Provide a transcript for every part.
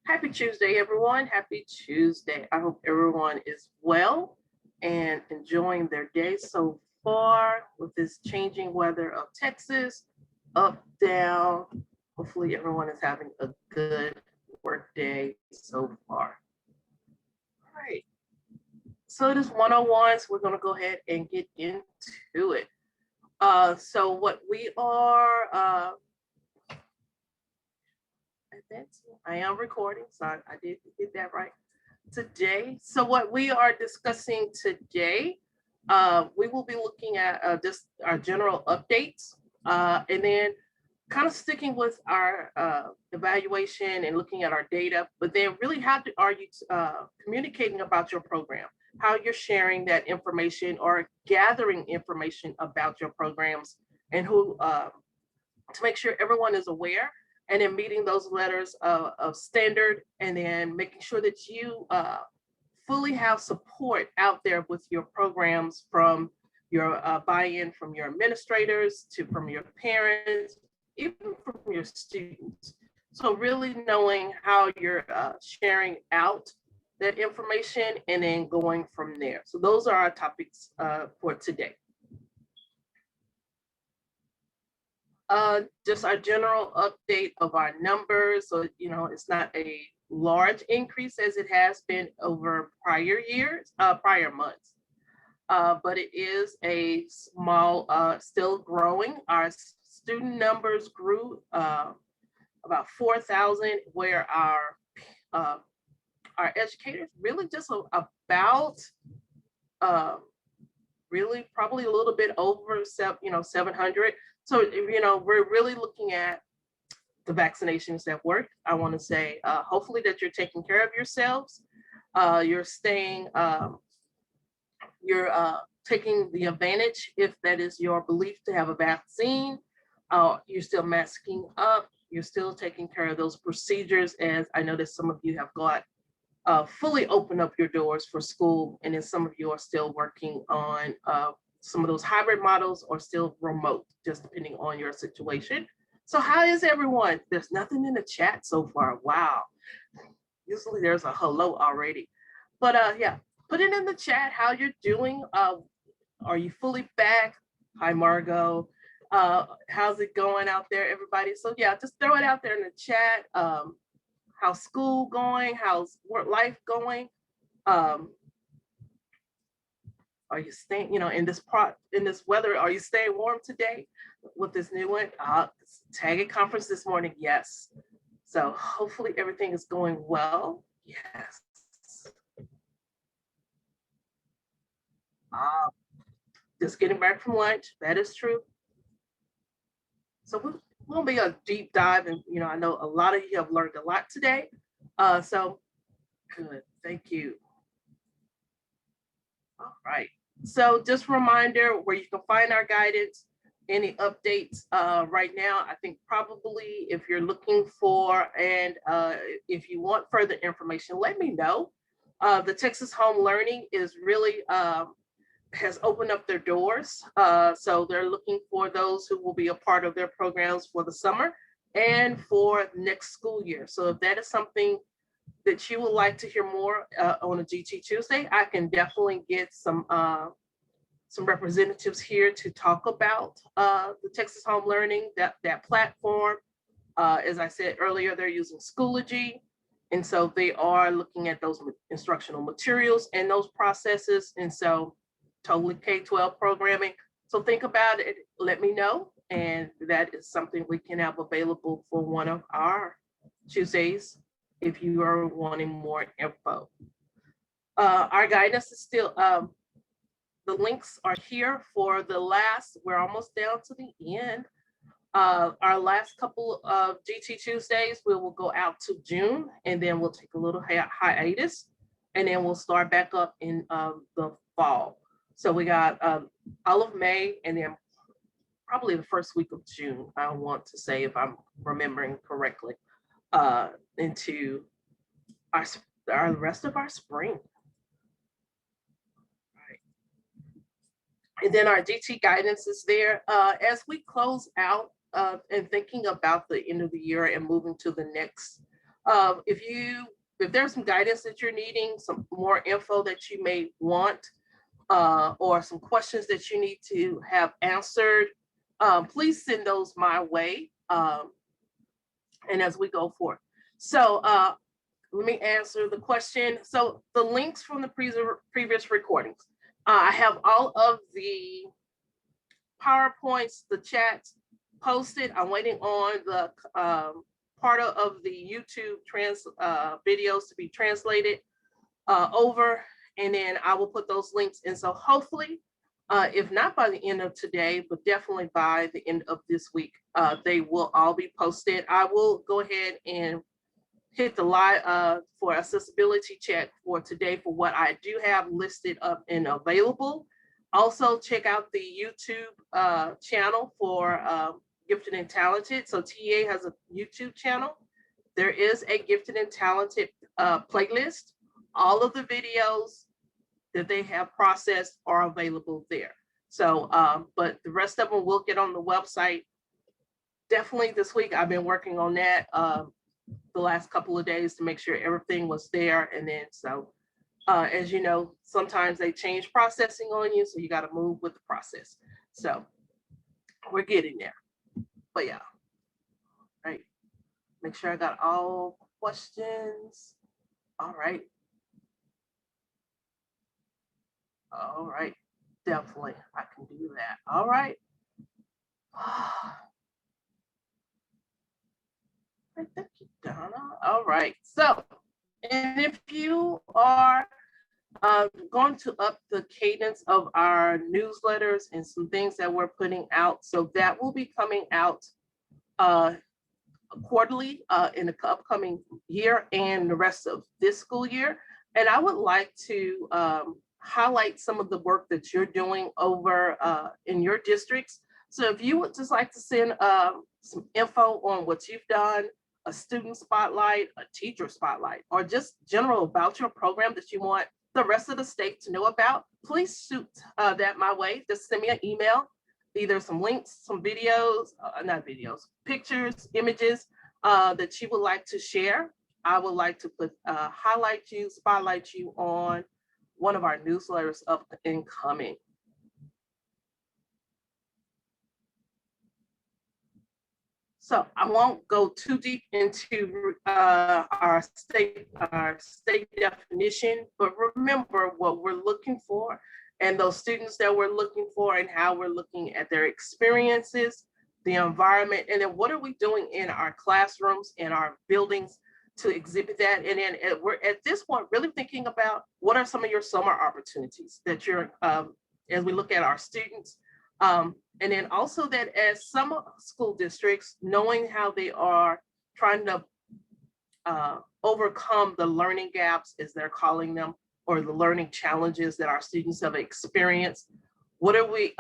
Happy Tuesday, everyone. Happy Tuesday. I hope everyone is well and enjoying their day so far with this changing weather of Texas, up, down. Hopefully everyone is having a good work day so far. All right. So it is 101, so we're going to go ahead and get into it. So what we are, I am recording, so I did get that right today. So what we are discussing today, we will be looking at just our general updates, and then kind of sticking with our evaluation and looking at our data, but then really how are you communicating about your program, how you're sharing that information or gathering information about your programs, and who to make sure everyone is aware, and then meeting those letters of standard, and then making sure that you fully have support out there with your programs, from your buy-in from your administrators to from your parents, even from your students. So really knowing how you're sharing out that information and then going from there. So those are our topics for today. Just our general update of our numbers. So, it's not a large increase as it has been over prior years, prior months. But it is a small, still growing. Our student numbers grew about 4,000, where our educators really just about really probably a little bit over 700. So, we're really looking at the vaccinations that work. I want to say, hopefully that you're taking care of yourselves. You're staying, you're taking the advantage, if that is your belief, to have a vaccine. You're still masking up. You're still taking care of those procedures, as I know that some of you have got fully open up your doors for school, and then some of you are still working on some of those hybrid models, or still remote, just depending on your situation. So how is everyone? There's nothing in the chat so far. Wow. Usually there's a hello already. But yeah, put it in the chat how you're doing. Are you fully back? Hi, Margot. How's it going out there, everybody? So yeah, just throw it out there in the chat. How's school going? How's work life going? Are you staying, in this weather? Are you staying warm today with this new one? TAGT Conference this morning, yes. So hopefully everything is going well. Yes. Just getting back from lunch. That is true. So we'll be a deep dive, and I know a lot of you have learned a lot today. So good. Thank you. All right. So just a reminder where you can find our guidance, any updates right now. I think probably if you're looking for, and if you want further information, let me know. The Texas Home Learning is really has opened up their doors. So they're looking for those who will be a part of their programs for the summer and for next school year. So if that is something that you would like to hear more on a GT Tuesday, I can definitely get some representatives here to talk about the Texas Home Learning, that platform. As I said earlier, they're using Schoology. And so they are looking at those instructional materials and those processes. And so totally K-12 programming. So think about it, let me know. And that is something we can have available for one of our Tuesdays if you are wanting more info. Our guidance is still, the links are here for the last, we're almost down to the end. Our last couple of GT Tuesdays, we will go out to June, and then we'll take a little hiatus, and then we'll start back up in the fall. So we got all of May, and then probably the first week of June, I want to say, if I'm remembering correctly, into our rest of our spring. And then our GT guidance is there. As we close out and thinking about the end of the year and moving to the next. If there's some guidance that you're needing, some more info that you may want, or some questions that you need to have answered, please send those my way. And as we go forward. So let me answer the question. So the links from the previous recordings. I have all of the PowerPoints, the chats posted. I'm waiting on the part of the YouTube videos to be translated over, and then I will put those links in. So hopefully, if not by the end of today, but definitely by the end of this week, they will all be posted. I will go ahead and hit the live for accessibility check for today for what I do have listed up and available. Also check out the YouTube channel for Gifted and Talented. So TA has a YouTube channel. There is a Gifted and Talented playlist. All of the videos that they have processed are available there. So, but the rest of them will get on the website. Definitely this week, I've been working on that the last couple of days to make sure everything was there. And then, so as you know, sometimes they change processing on you, so you got to move with the process. So we're getting there, but yeah, right. Make sure I got all questions. All right. All right, definitely, I can do that. All right. Thank you, Donna. All right, so, and if you are going to up the cadence of our newsletters and some things that we're putting out, so that will be coming out quarterly in the upcoming year and the rest of this school year. And I would like to highlight some of the work that you're doing over in your districts. So if you would just like to send some info on what you've done, a student spotlight, a teacher spotlight, or just general about your program that you want the rest of the state to know about, please shoot that my way. Just send me an email, either some links, some videos, not videos, pictures, images that you would like to share. I would like to put highlight you, spotlight you on one of our newsletters up and coming. So I won't go too deep into our state definition, but remember what we're looking for and those students that we're looking for and how we're looking at their experiences, the environment, and then what are we doing in our classrooms, in our buildings to exhibit that. And then we're at this point really thinking about what are some of your summer opportunities that you're, as we look at our students. And then also that as some school districts, knowing how they are trying to overcome the learning gaps, as they're calling them, or the learning challenges that our students have experienced, what are we,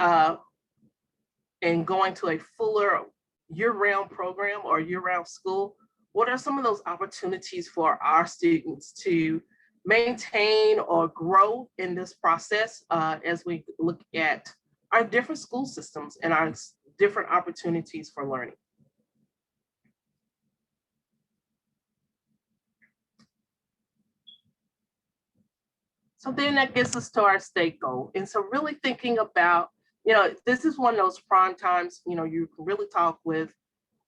and going to a fuller year-round program or year-round school, what are some of those opportunities for our students to maintain or grow in this process as we look at our different school systems and our different opportunities for learning. So then that gets us to our state goal. And so really thinking about, you know, this is one of those prime times, you know, you can really talk with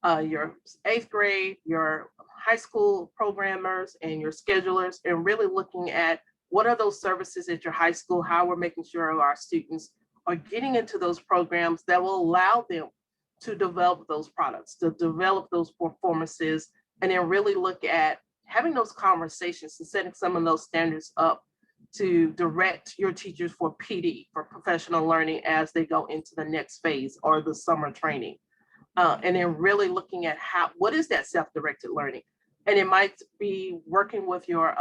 your 8th grade, your high school programmers and your schedulers, and really looking at what are those services at your high school, how we're making sure our students are getting into those programs that will allow them to develop those products, to develop those performances, and then really look at having those conversations and setting some of those standards up to direct your teachers for PD, for professional learning, as they go into the next phase or the summer training. And then really looking at what is that self-directed learning? And it might be working with your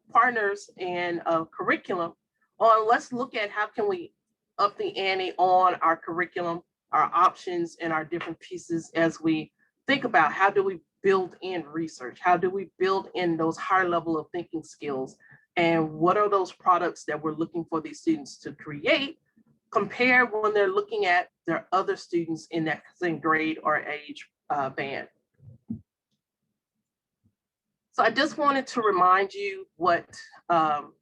partners in curriculum on, let's look at how can we up the ante on our curriculum, our options, and our different pieces as we think about how do we build in research? How do we build in those higher level of thinking skills? And what are those products that we're looking for these students to create compared when they're looking at there are other students in that same grade or age band. So I just wanted to remind you what about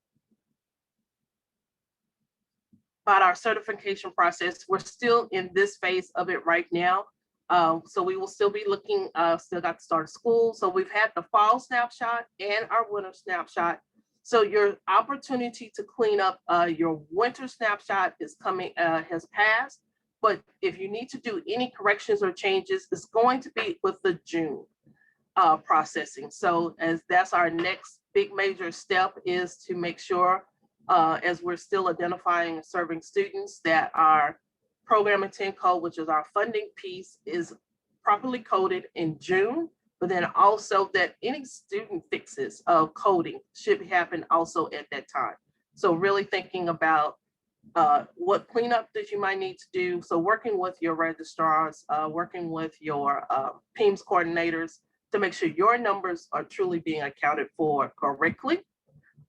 our certification process. We're still in this phase of it right now. So we will still be looking, still got to start school. So we've had the fall snapshot and our winter snapshot. So your opportunity to clean up your winter snapshot is coming, has passed. But if you need to do any corrections or changes, it's going to be with the June processing. So as that's our next big major step, is to make sure as we're still identifying and serving students, that our program intent code, which is our funding piece, is properly coded in June, but then also that any student fixes of coding should happen also at that time. So really thinking about what cleanup that you might need to do. So working with your registrars, working with your PEMS coordinators to make sure your numbers are truly being accounted for correctly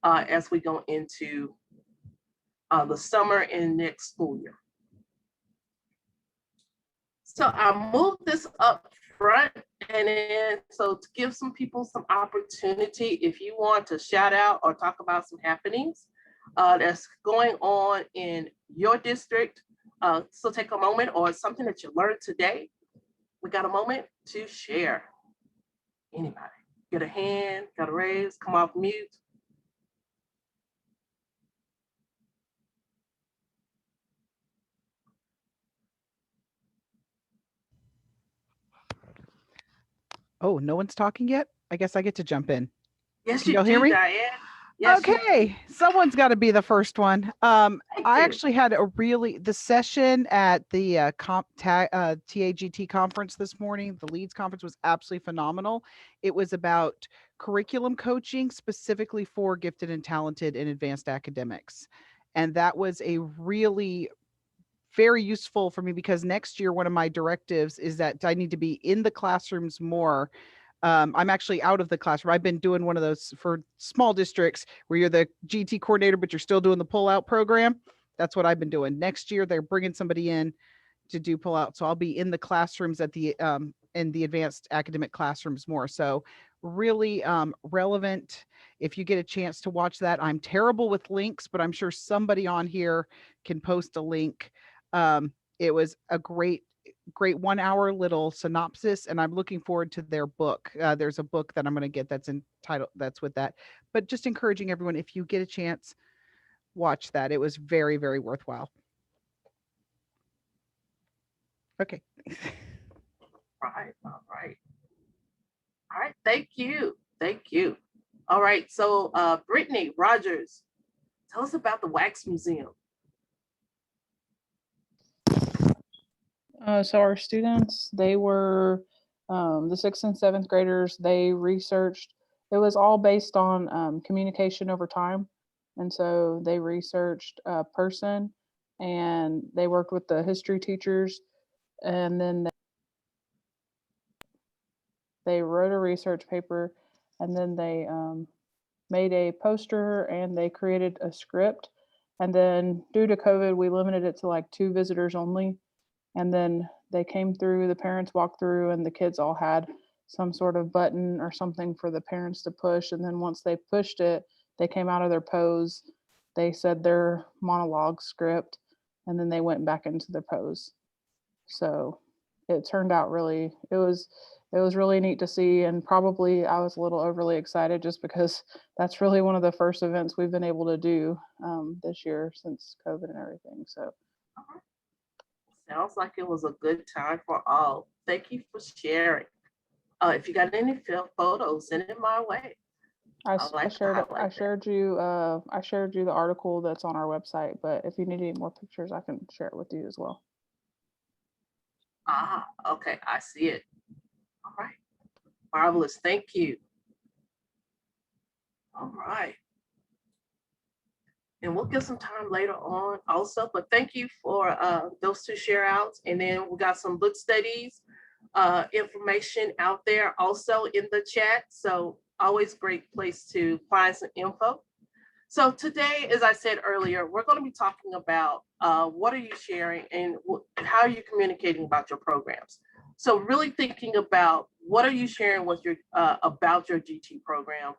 as we go into the summer and next school year. So I moved this up front, and then so to give some people some opportunity, if you want to shout out or talk about some happenings that's going on in your district. So take a moment, or something that you learned today. We got a moment to share. Anybody? Get a hand, got a raise, come off mute. Oh, no one's talking yet? I guess I get to jump in. Yes, Can you y'all hear do, me? Diane. Yes, okay, someone's got to be the first one. I actually had the session at the TAGT conference this morning. The Leads conference was absolutely phenomenal. It was about curriculum coaching specifically for gifted and talented and advanced academics. And that was a really very useful for me, because next year, one of my directives is that I need to be in the classrooms more. I'm actually out of the classroom. I've been doing one of those for small districts where you're the GT coordinator, but you're still doing the pull-out program. That's what I've been doing. Next year, they're bringing somebody in to do pull-out. So I'll be in the classrooms at the in the advanced academic classrooms more. So really relevant. If you get a chance to watch that, I'm terrible with links, but I'm sure somebody on here can post a link. It was a great 1 hour little synopsis, and I'm looking forward to their book. There's a book that I'm going to get that's entitled, that's with that, but just encouraging everyone, if you get a chance, watch that. It was very, very worthwhile. Okay. Right, all right. All right, thank you. Thank you. All right, so Brittany Rogers, tell us about the Wax Museum. So our students, they were the 6th and 7th graders. They researched. It was all based on communication over time, and so they researched a person, and they worked with the history teachers, and then they wrote a research paper, and then they made a poster, and they created a script, and then due to COVID, we limited it to like 2 visitors only. And then they came through, the parents walked through, and the kids all had some sort of button or something for the parents to push. And then once they pushed it, they came out of their pose. They said their monologue script, and then they went back into their pose. So it turned out really, it was really neat to see. And probably I was a little overly excited just because that's really one of the first events we've been able to do this year since COVID and everything. So. Sounds like it was a good time for all. Thank you for sharing. If you got any photos, send it my way. I shared you the article that's on our website, but if you need any more pictures, I can share it with you as well. Ah, okay, I see it. All right, marvelous. Thank you. All right. And we'll get some time later on also, but thank you for those 2 share outs. And then we got some book studies information out there also in the chat. So always great place to find some info. So today, as I said earlier, we're going to be talking about what are you sharing and how are you communicating about your programs. So really thinking about what are you sharing with your about your GT program.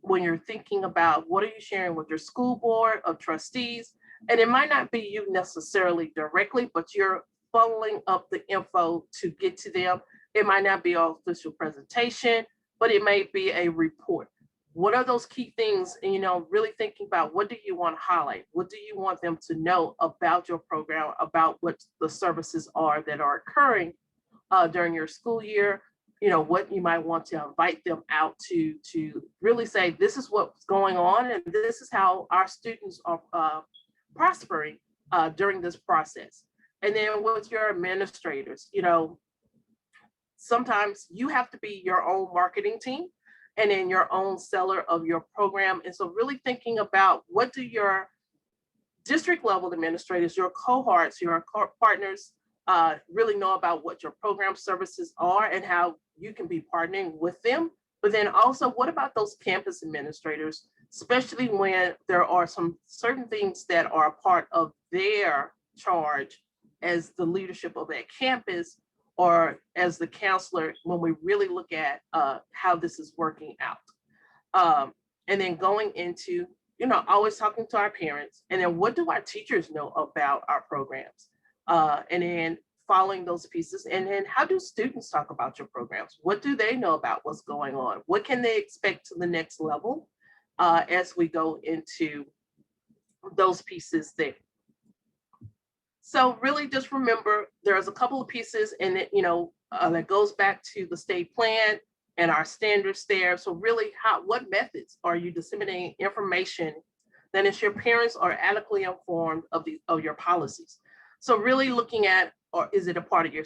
When you're thinking about what are you sharing with your school board of trustees, and it might not be you necessarily directly, but you're funneling up the info to get to them. It might not be an official presentation, but it may be a report. What are those key things? And, really thinking about what do you want to highlight? What do you want them to know about your program, about what the services are that are occurring during your school year? What you might want to invite them out to really say, this is what's going on, and this is how our students are prospering during this process. And then with your administrators, sometimes you have to be your own marketing team and then your own seller of your program. And so really thinking about what do your district level administrators, your cohorts, your partners really know about what your program services are and how you can be partnering with them. But then also, what about those campus administrators, especially when there are some certain things that are a part of their charge as the leadership of that campus or as the counselor, when we really look at how this is working out. And then going into, always talking to our parents, and then what do our teachers know about our programs? And then following those pieces, and then how do students talk about your programs? What do they know about what's going on? What can they expect to the next level as we go into those pieces there? So really just remember, there's a couple of pieces in it, that goes back to the state plan and our standards there. So really, what methods are you disseminating information that ensure parents are adequately informed of your policies? So really looking at, or is it a part of your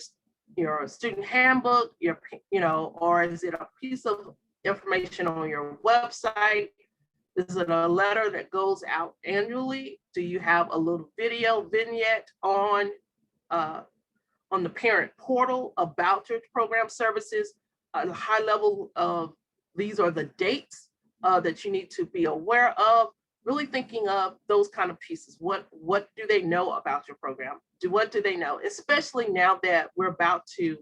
student handbook, or is it a piece of information on your website? Is it a letter that goes out annually? Do you have a little video vignette on the parent portal about your program services? A high level of these are the dates that you need to be aware of. Really thinking of those kind of pieces. What do they know about your program? What do they know? Especially now that we're about to,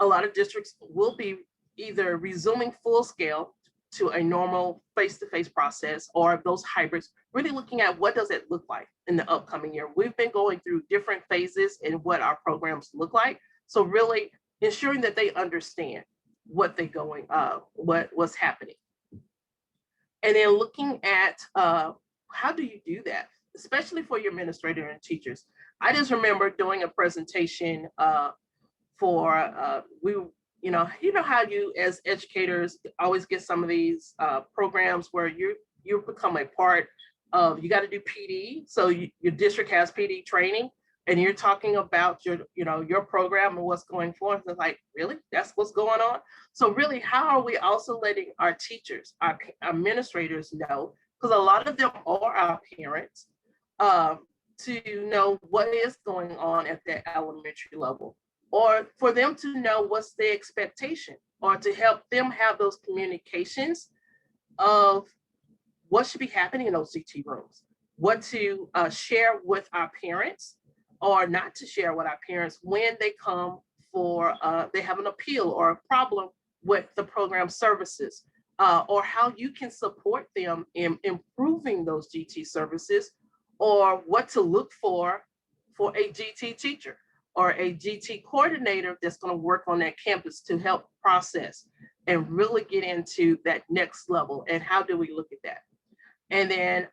a lot of districts will be either resuming full scale to a normal face-to-face process, or those hybrids, really looking at what does it look like in the upcoming year. We've been going through different phases in what our programs look like. So really ensuring that they understand what they're going, what's happening. And then looking at how do you do that, especially for your administrator and teachers. I just remember doing a presentation for you know how you as educators always get some of these programs where you become a part of, you got to do PD. So your district has PD training, and you're talking about your program and what's going forth. It's like, really, that's what's going on. So really, how are we also letting our teachers, our administrators know, because a lot of them are our parents, to know what is going on at that elementary level, or for them to know what's the expectation, or to help them have those communications of what should be happening in those CT rooms, what to share with our parents or not to share with our parents when they come for, they have an appeal or a problem with the program services, or how you can support them in improving those GT services, or what to look for a GT teacher or a GT coordinator that's going to work on that campus to help process and really get into that next level. And how do we look at that? And then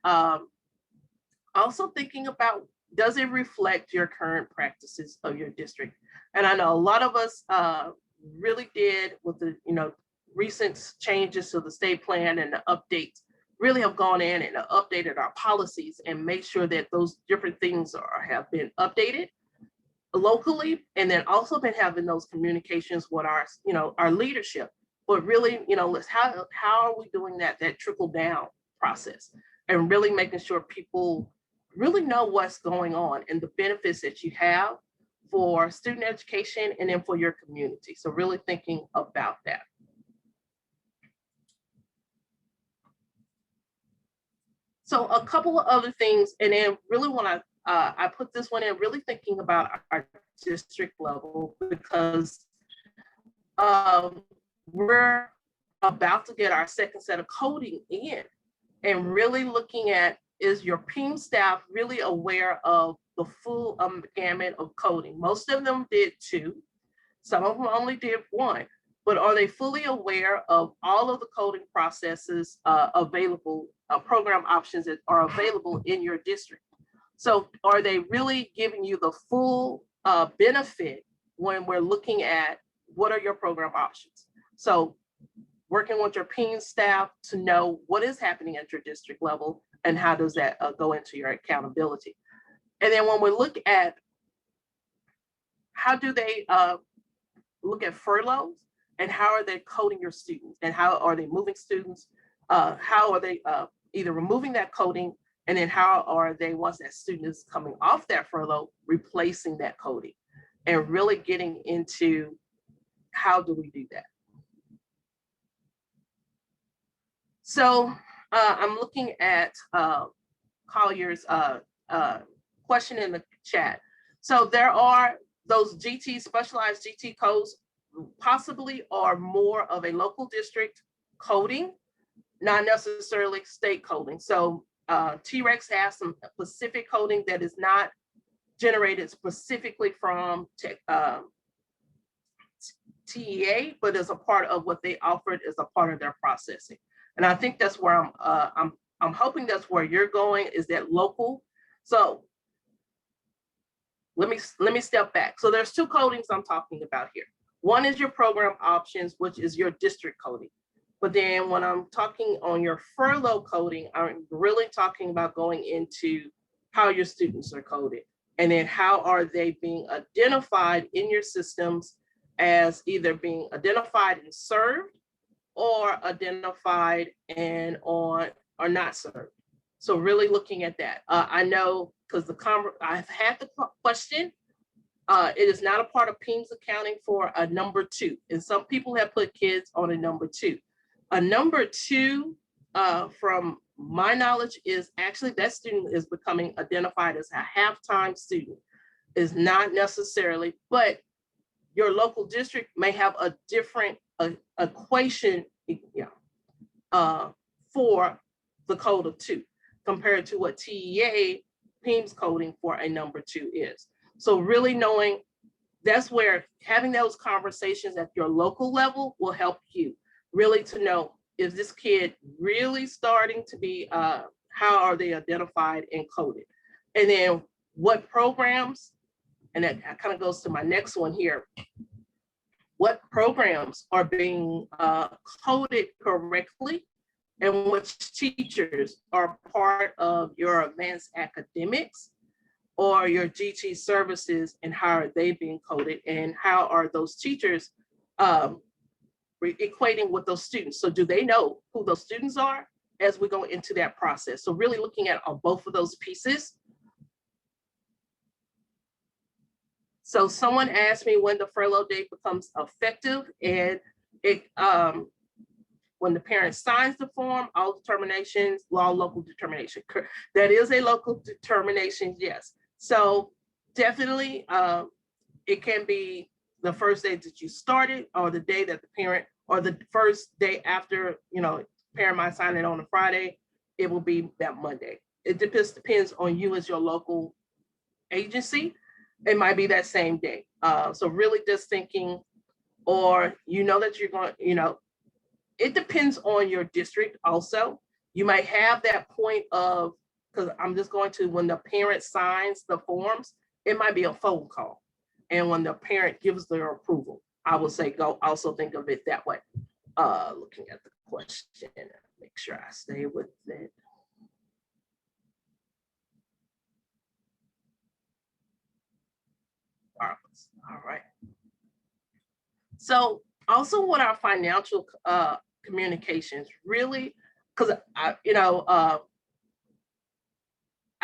also thinking about, does it reflect your current practices of your district? And I know a lot of us really did with the recent changes to the state plan and the updates, really have gone in and updated our policies and made sure that those different things have been updated locally, and then also been having those communications with our leadership. But really, how are we doing that trickle down process, and really making sure people really know what's going on and the benefits that you have for student education and then for your community. So really thinking about that. So a couple of other things, and then really when I put this one in, really thinking about our district level, because we're about to get our second set of coding in, and really looking at, is your PEAM staff really aware of the full gamut of coding? Most of them did 2, some of them only did 1, but are they fully aware of all of the coding processes available, program options that are available in your district? So are they really giving you the full benefit when we're looking at what are your program options? So working with your PEAM staff to know what is happening at your district level and how does that go into your accountability. And then when we look at how do they look at furloughs and how are they coding your students and how are they moving students? How are they either removing that coding, and then how are they, once that student is coming off that furlough, replacing that coding, and really getting into how do we do that? So I'm looking at Collier's question in the chat. So there are those GT, specialized GT codes, possibly are more of a local district coding, not necessarily state coding. So T-Rex has some specific coding that is not generated specifically from TEA, but as a part of what they offered as a part of their processing. And I think that's where I'm hoping that's where you're going, is that local. So let me step back. So there's 2 codings I'm talking about here. One is your program options, which is your district coding. But then when I'm talking on your furlough coding, I'm really talking about going into how your students are coded, and then how are they being identified in your systems as either being identified and served, or identified and on or not served. So really looking at that. I know because I've had the question. It is not a part of PEAM's accounting for a number 2, and some people have put kids on a number 2. A number 2, from my knowledge, is actually that student is becoming identified as a half-time student. Is not necessarily, but your local district may have a different equation for the code of 2 compared to what TEA PEAM's coding for a number 2 is. So really knowing, that's where having those conversations at your local level will help you really to know, is this kid really starting to be, how are they identified and coded? And then what programs, and that kind of goes to my next one here, what programs are being coded correctly, and which teachers are part of your advanced academics or your GT services, and how are they being coded, and how are those teachers equating with those students? So do they know who those students are as we go into that process? So really looking at both of those pieces. So someone asked me when the furlough date becomes effective, and it when the parent signs the form, all determinations, local determination. That is a local determination, yes. So definitely it can be the first day that you started, or the day that the parent, or the first day after, parent might sign it on a Friday, it will be that Monday. It depends on you as your local agency. It might be that same day. So really just thinking, or that you're going, it depends on your district also. You might have that point of, because I'm just going to, when the parent signs the forms, it might be a phone call. And when the parent gives their approval, I would say go also think of it that way. Looking at the question, make sure I stay with it. All right. So also with our financial communications, really, because I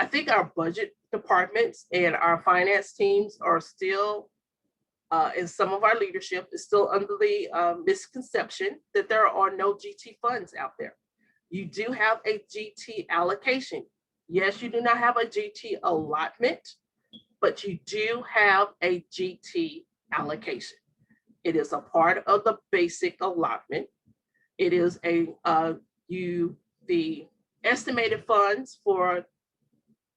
think our budget departments and our finance teams are still, and some of our leadership is still under the misconception that there are no GT funds out there. you do have a GT allocation. Yes, you do not have a GT allotment, but you do have a GT allocation. It is a part of the basic allotment. It is the estimated funds for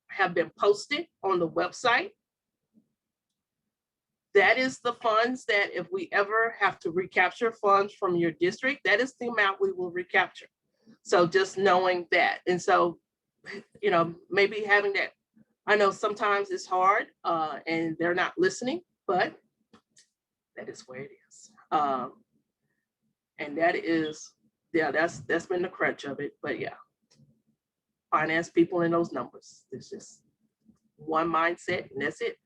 have been posted on the website. That is the funds that if we ever have to recapture funds from your district, that is the amount we will recapture. So just knowing that. And so, you know, maybe having that, I know sometimes it's hard and they're not listening, but that is where it is. And that is, yeah, that's been the crutch of it. But yeah, finance people in those numbers. It's just one mindset and that's it.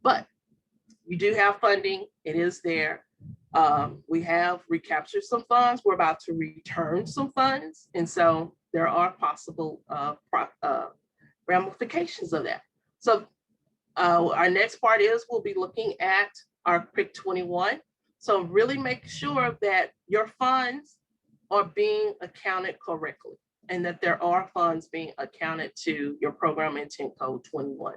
But you do have funding, it is there. We have recaptured some funds. We're about to return some funds. And so there are possible ramifications of that. So our next part is we'll be looking at our Quick 21. So really make sure that your funds are being accounted correctly and that there are funds being accounted to your program intent code 21.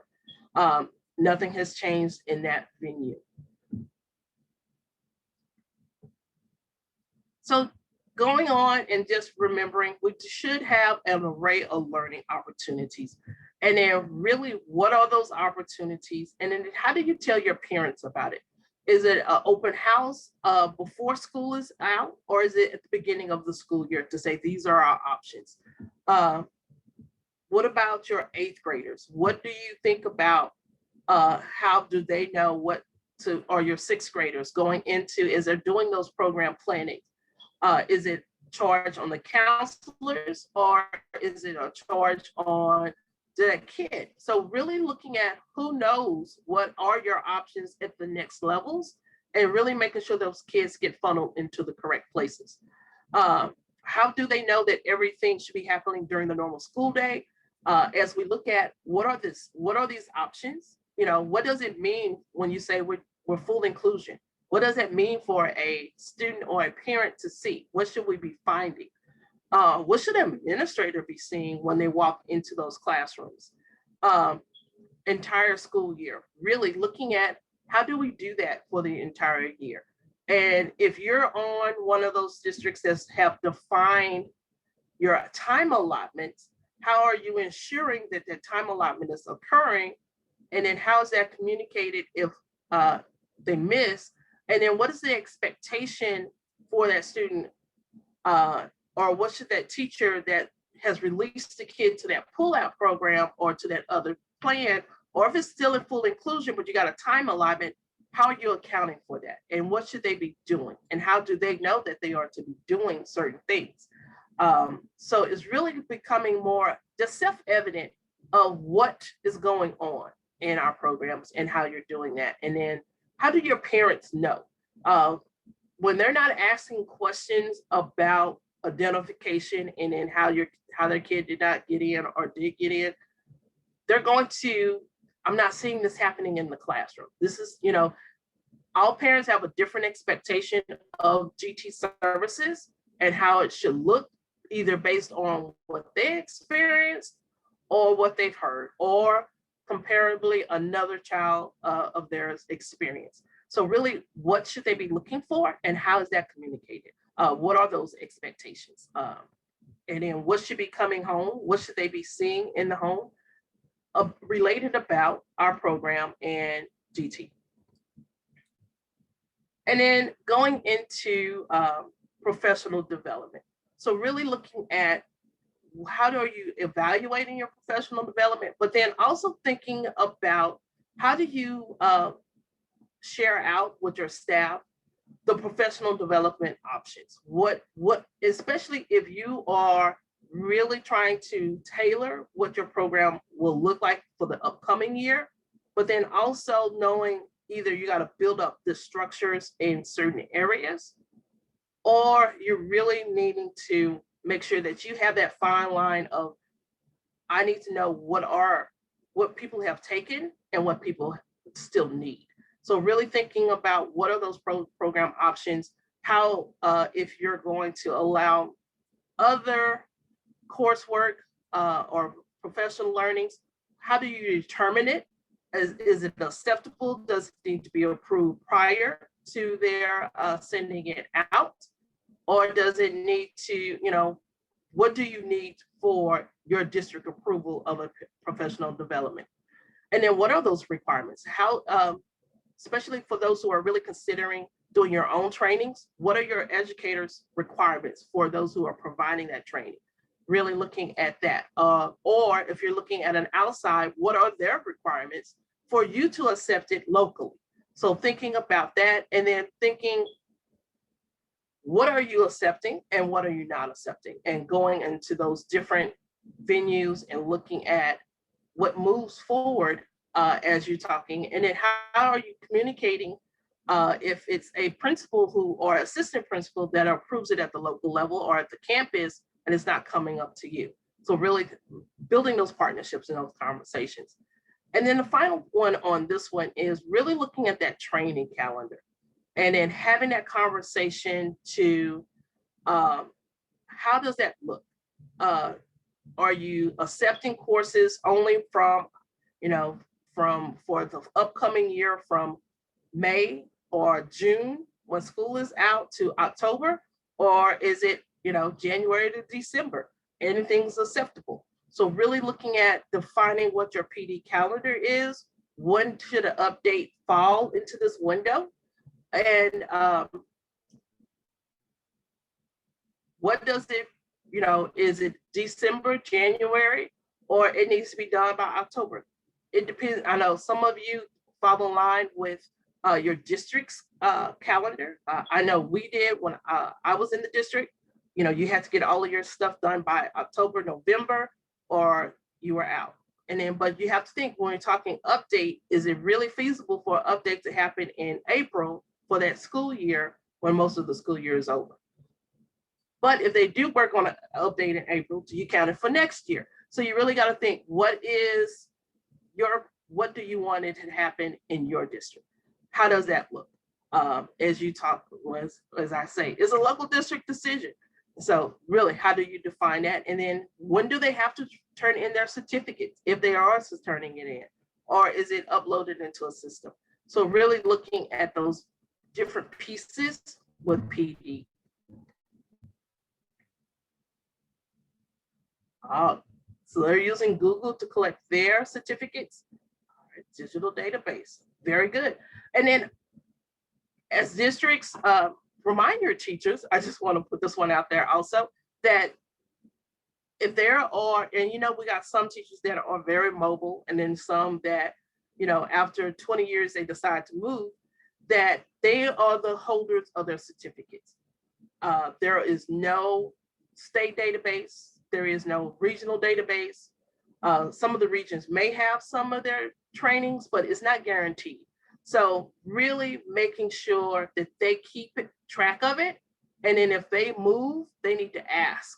Nothing has changed in that venue. So going on and just remembering, we should have an array of learning opportunities. And then really, what are those opportunities? And then how do you tell your parents about it? Is it an open house before school is out? Or is it at the beginning of the school year to say, these are our options? What about your 8th graders? What do you think about how do they know what to, or your 6th graders going into, as they're doing those program planning? Is it charge on the counselors or is it a charge on the kid? So really looking at who knows what are your options at the next levels and really making sure those kids get funneled into the correct places. How do they know that everything should be happening during the normal school day? As we look at what are these options? You know, what does it mean when you say we're full inclusion? What does that mean for a student or a parent to see? What should we be finding? What should an administrator be seeing when they walk into those classrooms? Entire school year, really looking at how do we do that for the entire year? And if you're on one of those districts that have defined your time allotments, how are you ensuring that that time allotment is occurring? And then how is that communicated if they miss? And then what is the expectation for that student or what should that teacher that has released the kid to that pull-out program or to that other plan, or if it's still in full inclusion, but you got a time allotment, how are you accounting for that? And what should they be doing? And how do they know that they are to be doing certain things? So it's really becoming more just self-evident of what is going on in our programs and how you're doing that. And then how do your parents know? When they're not asking questions about identification and then how their kid did not get in or did get in, they're going to, I'm not seeing this happening in the classroom. This is, you know, all parents have a different expectation of GT services and how it should look, either based on what they experienced or what they've heard, or comparably another child of theirs experience. So really, what should they be looking for and how is that communicated? What are those expectations? And then what should be coming home? What should they be seeing in the home related about our program and GT? And then going into professional development. So really looking at how are you evaluating your professional development, but then also thinking about how do you share out with your staff the professional development options? What, especially if you are really trying to tailor what your program will look like for the upcoming year, but then also knowing either you got to build up the structures in certain areas, or you're really needing to make sure that you have that fine line of, I need to know what people have taken and what people still need. So really thinking about what are those program options, how if you're going to allow other coursework or professional learnings, how do you determine it? Is it acceptable? Does it need to be approved prior to their sending it out? Or does it need to, what do you need for your district approval of a professional development? And then what are those requirements? How, especially for those who are really considering doing your own trainings, what are your educators' requirements for those who are providing that training? Really looking at that. Or if you're looking at an outside, what are their requirements for you to accept it locally? So thinking about that, and then thinking, what are you accepting and what are you not accepting? And going into those different venues and looking at what moves forward as you're talking. And then how are you communicating if it's a principal who or assistant principal that approves it at the local level or at the campus and it's not coming up to you? So really building those partnerships and those conversations. And then the final one on this one is really looking at that training calendar and then having that conversation to how does that look? Are you accepting courses only from, for the upcoming year from May or June when school is out to October? Or is it, January to December? Anything's acceptable. So really looking at defining what your PD calendar is, when should an update fall into this window? And what does it, is it December, January, or it needs to be done by October? It depends. I know some of you follow in line with your district's calendar. I know we did when I was in the district. You had to get all of your stuff done by October, November, or you were out. And then, but you have to think when you're talking update, is it really feasible for an update to happen in April for that school year when most of the school year is over? But if they do work on an update in April, do you count it for next year? So you really got to think, what do you want it to happen in your district? How does that look? As you talk, as I say, it's a local district decision. So really, how do you define that? And then when do they have to turn in their certificates if they are turning it in? Or is it uploaded into a system? So really looking at those different pieces with PD. So they're using Google to collect their certificates. Digital database, very good. And then as districts, remind your teachers, I just want to put this one out there also, that if there are, and we got some teachers that are very mobile, and then some that, after 20 years, they decide to move, that they are the holders of their certificates. There is no state database. There is no regional database. Some of the regions may have some of their trainings, but it's not guaranteed. So really making sure that they keep track of it. And then if they move, they need to ask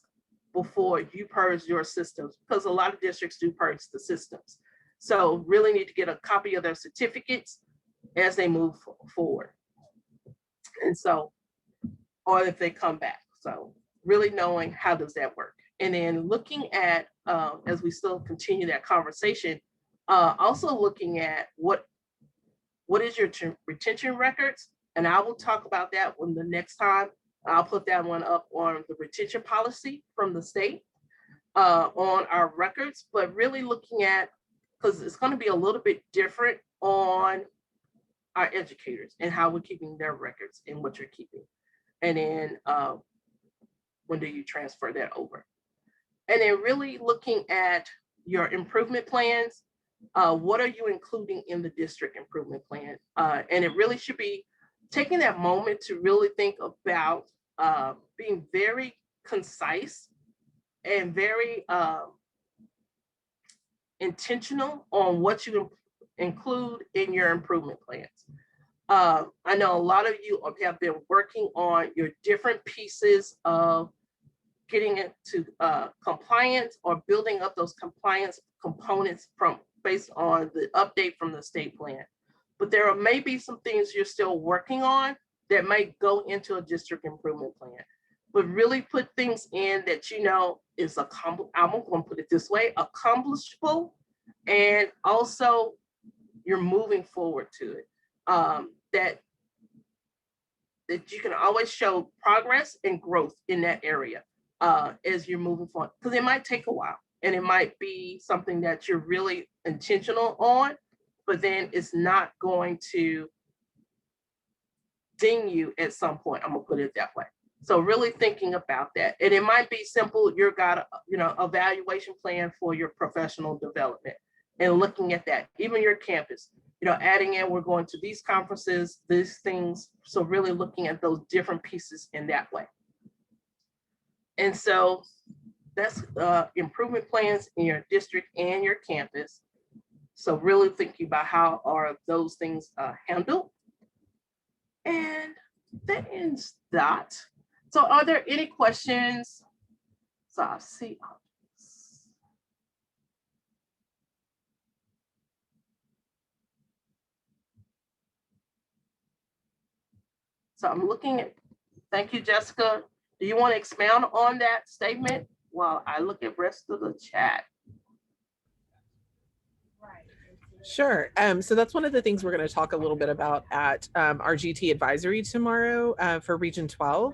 before you purge your systems, because a lot of districts do purge the systems. So really need to get a copy of their certificates as they move forward. And so, or if they come back. So really knowing how does that work. And then looking at, as we still continue that conversation, also looking at what is your retention records? And I will talk about that when the next time. I'll put that one up on the retention policy from the state on our records, but really looking at, because it's going to be a little bit different on our educators and how we're keeping their records and what you're keeping. And then when do you transfer that over? And then really looking at your improvement plans. What are you including in the district improvement plan? And it really should be taking that moment to really think about being very concise and very intentional on what you include in your improvement plans. I know a lot of you have been working on your different pieces of getting into compliance or building up those compliance components based on the update from the state plan. But there may be some things you're still working on that might go into a district improvement plan. but really put things in that you know is I'm going to put it this way, accomplishable, and also you're moving forward to it. That you can always show progress and growth in that area as you're moving forward, because it might take a while and it might be something that you're really intentional on, but then it's not going to ding you at some point. I'm gonna put it that way. So really thinking about that. And it might be simple, you've got a evaluation plan for your professional development and looking at that, even your campus, adding in, we're going to these conferences, these things. So really looking at those different pieces in that way. And so that's improvement plans in your district and your campus. So really thinking about how are those things handled. And that ends that. So are there any questions? So I see. So I'm looking at, thank you, Jessica. Do you want to expound on that statement while I look at the rest of the chat? Sure. So that's one of the things we're going to talk a little bit about at our GT advisory tomorrow for Region 12.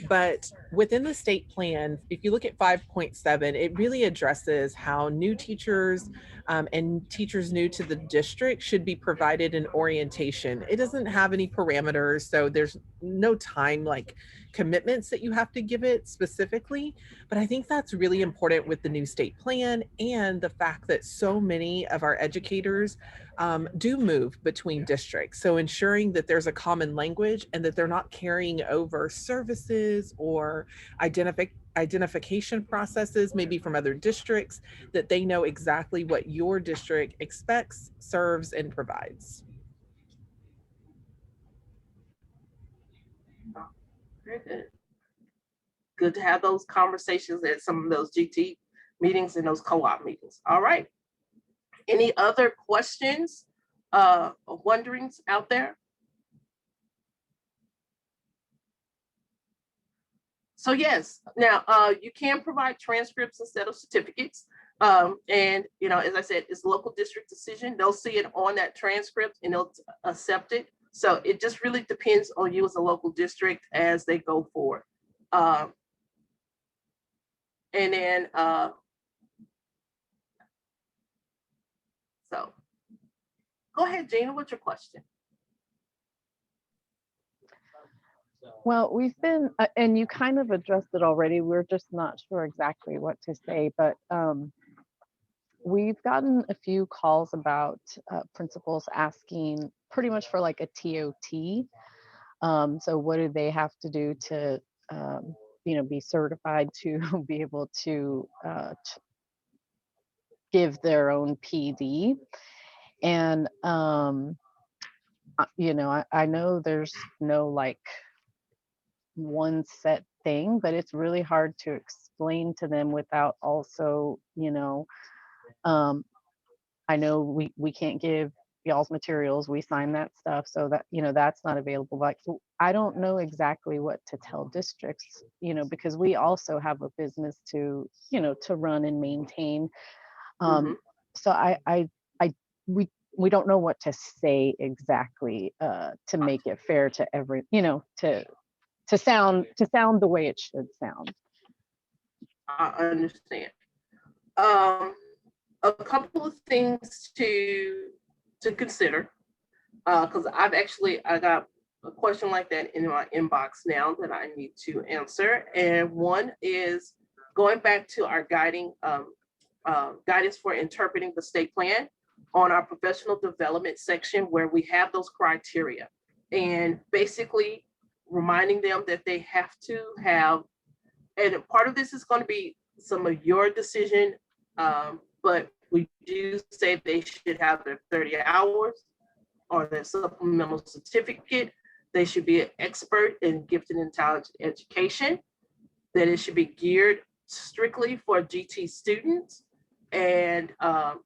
But within the state plan, if you look at 5.7, it really addresses how new teachers and teachers new to the district should be provided an orientation. It doesn't have any parameters, so there's no time like commitments that you have to give it specifically. But I think that's really important with the new state plan and the fact that so many of our educators do move between districts. So ensuring that there's a common language and that they're not carrying over services or identification processes, maybe from other districts, that they know exactly what your district expects, serves, and provides. Very good. Good to have those conversations at some of those GT meetings and those co-op meetings. All right. Any other questions or wonderings out there? So yes, now you can provide transcripts instead of certificates. And as I said, it's a local district decision. They'll see it on that transcript and they'll accept it. So it just really depends on you as a local district as they go forward. And then so go ahead, Gina, what's your question? Well, we've been, and you kind of addressed it already. We're just not sure exactly what to say, but we've gotten a few calls about principals asking pretty much for like a TOT. So what do they have to do to, be certified to be able to give their own PD? And, I know there's no like one set thing, but it's really hard to explain to them without also, I know we can't give y'all's materials, we sign that stuff, so that that's not available. Like, so I don't know exactly what to tell districts, because we also have a business to run and maintain. So we don't know what to say exactly to make it fair to every, to sound the way it should sound. I understand. A couple of things to consider, because I got a question like that in my inbox now that I need to answer. And one is going back to our guidance for interpreting the state plan on our professional development section, where we have those criteria, and basically reminding them that they have to have, and part of this is going to be some of your decision, but we do say they should have their 30 hours or their supplemental certificate. They should be an expert in gifted and talented education, that it should be geared strictly for GT students. And I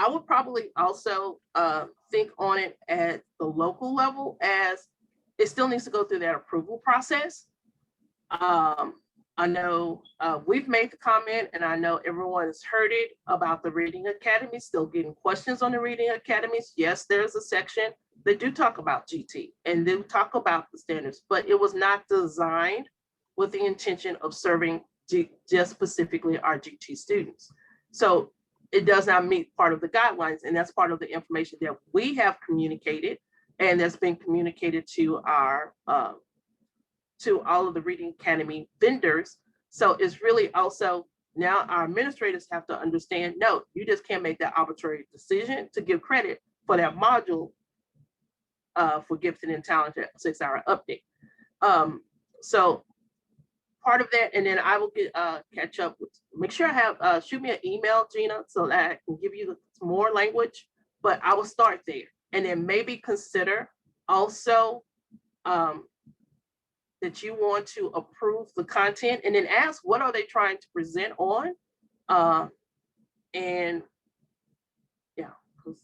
would probably also think on it at the local level, as it still needs to go through that approval process. I know we've made the comment, and I know everyone has heard it about the Reading Academy, still getting questions on the Reading Academies. Yes, there's a section that do talk about GT and do talk about the standards, but it was not designed with the intention of serving just specifically our GT students. So it does not meet part of the guidelines, and that's part of the information that we have communicated, and that's been communicated to our to all of the Reading Academy vendors. So it's really also now our administrators have to understand, no, you just can't make that arbitrary decision to give credit for that module for gifted and talented 6-hour update. So part of that, and then I will get catch up with, make sure I have, shoot me an email, Gina, so that I can give you more language, but I will start there. And then maybe consider also that you want to approve the content, and then ask what are they trying to present on. And yeah, because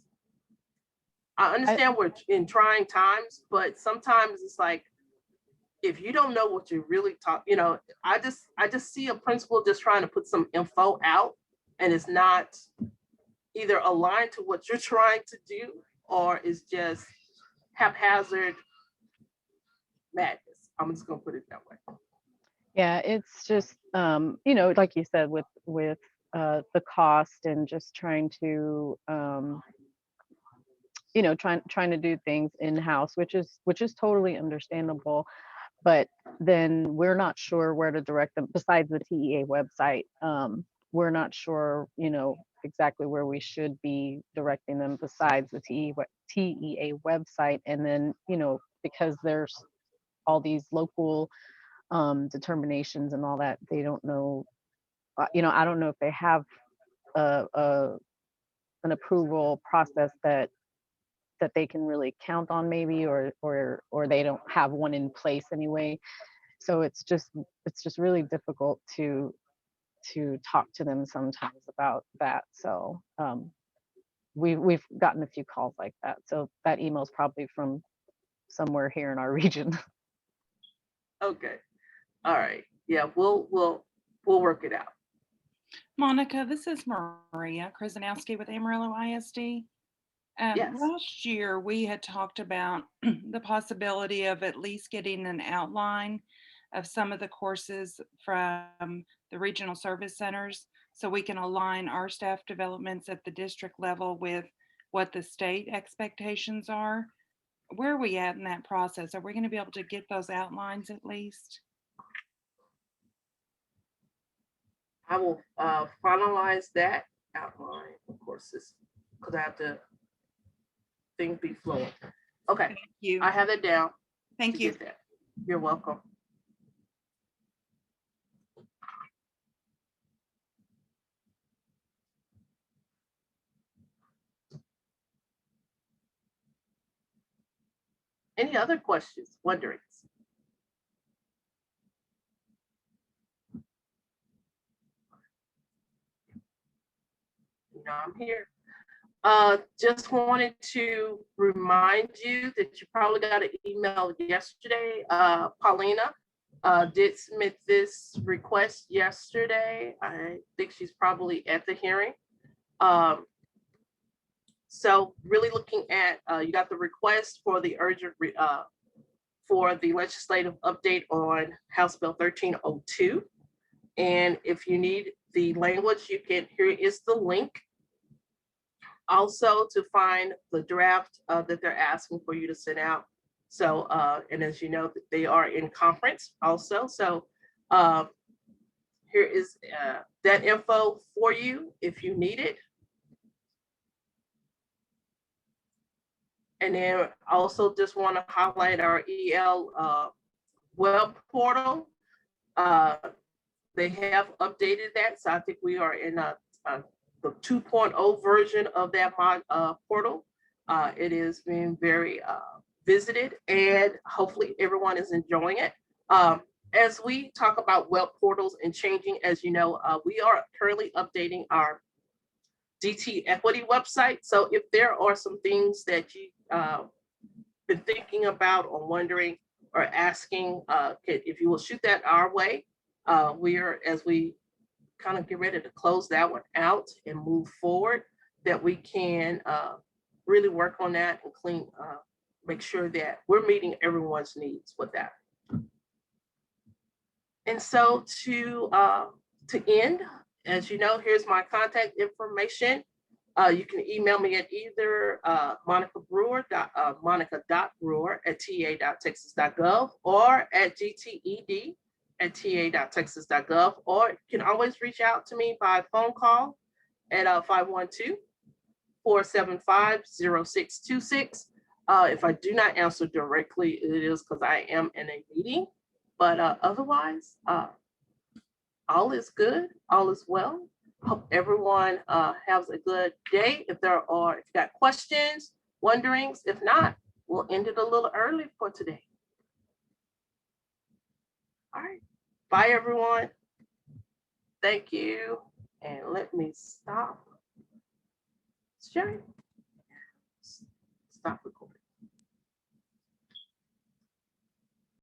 I understand we're in trying times, but sometimes it's like, if you don't know what you're really talking, I just see a principal just trying to put some info out, and it's not either aligned to what you're trying to do, or is just haphazard madness. I'm just gonna put it that way. Yeah, it's just like you said, with the cost and just trying to trying to do things in-house, which is totally understandable. But then we're not sure where to direct them besides the TEA website. We're not sure, exactly where we should be directing them besides the TEA website. And then, because there's all these local determinations and all that, they don't know, I don't know if they have an approval process that they can really count on, maybe, or they don't have one in place anyway. So it's just really difficult to talk to them sometimes about that. So we've gotten a few calls like that. So that email is probably from somewhere here in our region. Okay. All right. Yeah, we'll work it out. Monica, this is Maria Krasnowski with Amarillo ISD. Yes. Last year, we had talked about the possibility of at least getting an outline of some of the courses from the regional service centers, so we can align our staff developments at the district level with what the state expectations are. Where are we at in that process? Are we going to be able to get those outlines at least? I will finalize that outline of courses, because I have to things be flowing. Okay. Thank you. I have it down. Thank you. That. You're welcome. Any other questions, wonderings? I'm here. Just wanted to remind you that you probably got an email yesterday. Paulina did submit this request yesterday. I think she's probably at the hearing. So really looking at, you got the request for the urgent, for the legislative update on House Bill 1302. And if you need the language, you can, here is the link. Also to find the draft that they're asking for you to send out. So, and as you know, they are in conference also. So here is that info for you if you need it. And then also just want to highlight our EL web portal. They have updated that. So I think we are in the 2.0 version of that portal. It is being very visited, and hopefully everyone is enjoying it. As we talk about web portals and changing, as you know, we are currently updating our GT equity website. So if there are some things that you been thinking about or wondering, or asking, if you will shoot that our way, as we kind of get ready to close that one out and move forward, that we can really work on that and make sure that we're meeting everyone's needs with that. And so to end, as you know, here's my contact information. You can email me at either monica.brewer@ta.texas.gov or at gted@ta.texas.gov, or you can always reach out to me by phone call at 512-475-0626. If I do not answer directly, it is because I am in a meeting, but otherwise, all is good, all is well. Hope everyone has a good day. If you got questions, wonderings, if not, we'll end it a little early for today. All right, bye everyone. Thank you. And let me stop sharing.